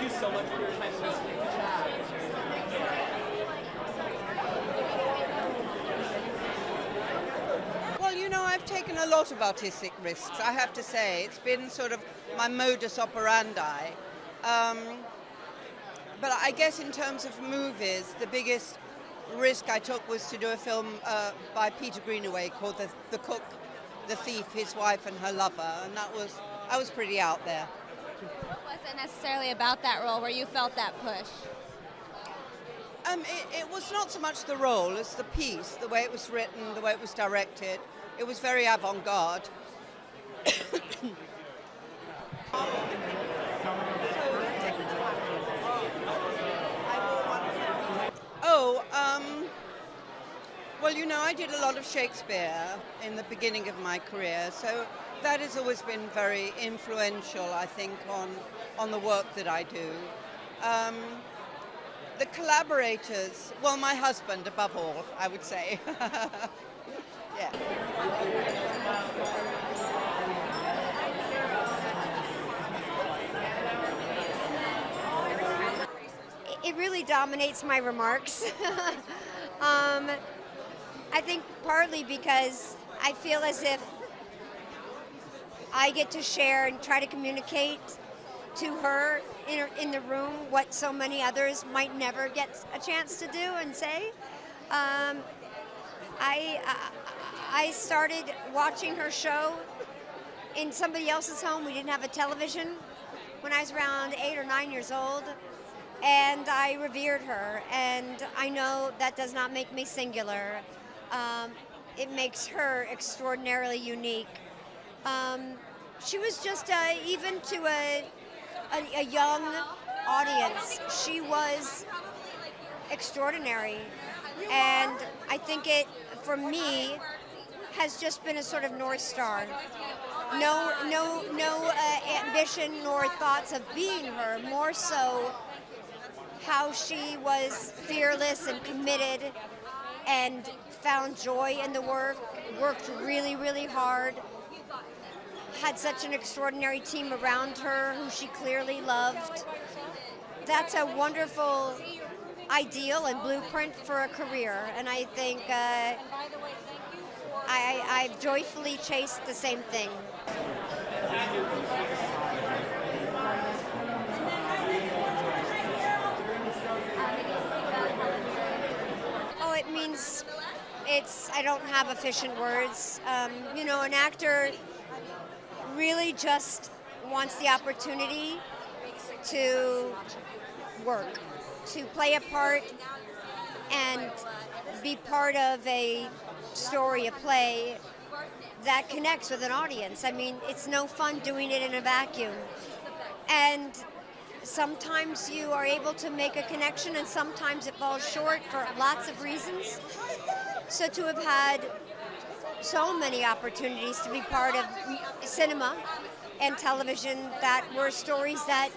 you so much for your time listening to chat. Well, you know, I've taken a lot of artistic risks, I have to say. It's been sort of my modus operandi. But I guess in terms of movies, the biggest risk I took was to do a film by Peter Greenaway called The Cook, the Thief, His Wife and Her Lover, and I was pretty out there. What was it necessarily about that role where you felt that push? It was not so much the role as the piece, the way it was written, the way it was directed. It was very avant-garde. Well, you know, I did a lot of Shakespeare in the beginning of my career, so that has always been very influential, I think, on the work that I do. The collaborators, well, my husband above all, I would say. Yeah. It really dominates my remarks. I think partly because I feel as if I get to share and try to communicate to her in the room what so many others might never get a chance to do and say. I started watching her show in somebody else's home. We didn't have a television when I was around 8 or 9 years old, and I revered her. And I know that does not make me singular. It makes her extraordinarily unique. She was just, even to a young audience, she was extraordinary. And I think it, for me, has just been a sort of North Star. No ambition nor thoughts of being her, more so how she was fearless and committed and found joy in the work, worked really, really hard, had such an extraordinary team around her who she clearly loved. That's a wonderful ideal and blueprint for a career, and I think I've joyfully chased the same thing. Oh, it means I don't have efficient words. You know, an actor really just wants the opportunity to work, to play a part and be part of a story, a play that connects with an audience. I mean, it's no fun doing it in a vacuum. And sometimes you are able to make a connection and sometimes it falls short for lots of reasons. So to have had so many opportunities to be part of cinema and television that were stories that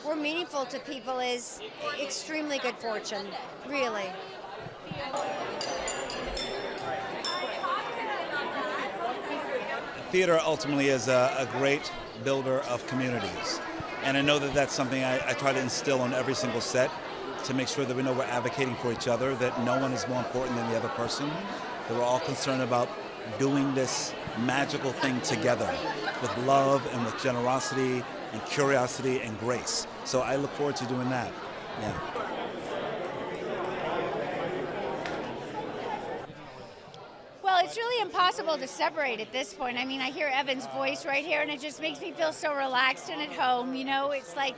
were meaningful to people is extremely good fortune, really. Theater ultimately is a great builder of communities. And I know that that's something I try to instill on every single set to make sure that we know we're advocating for each other, that no one is more important than the other person, that we're all concerned about doing this magical thing together with love and with generosity and curiosity and grace. So I look forward to doing that. Yeah. Well, it's really impossible to separate at this point. I mean, I hear Evan's voice right here, and it just makes me feel so relaxed and at home. You know, it's like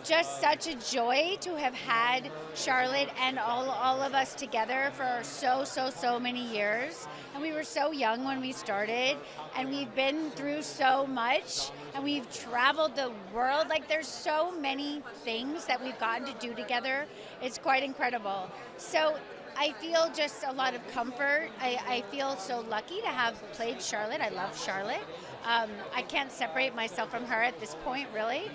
just such a joy to have had Charlotte and all of us together for so many years. And we were so young when we started, and we've been through so much, and we've traveled the world. Like, there's so many things that we've gotten to do together. It's quite incredible. So I feel just a lot of comfort. I feel so lucky to have played Charlotte. I love Charlotte. I can't separate myself from her at this point, really.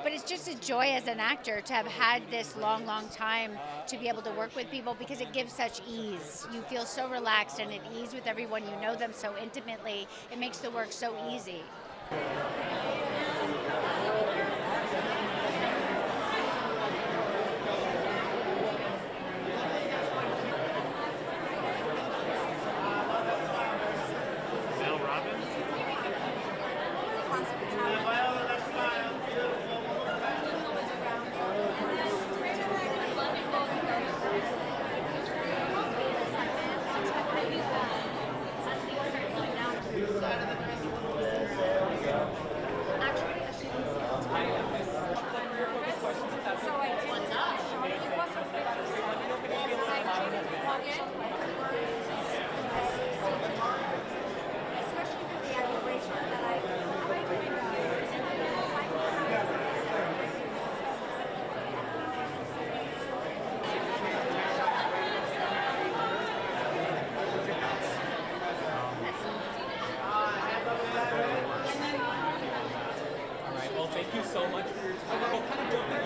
But it's just a joy as an actor to have had this long time to be able to work with people, because it gives such ease. You feel so relaxed and at ease with everyone. You know them so intimately. It makes the work so easy. All right. Well, thank you so much for your time.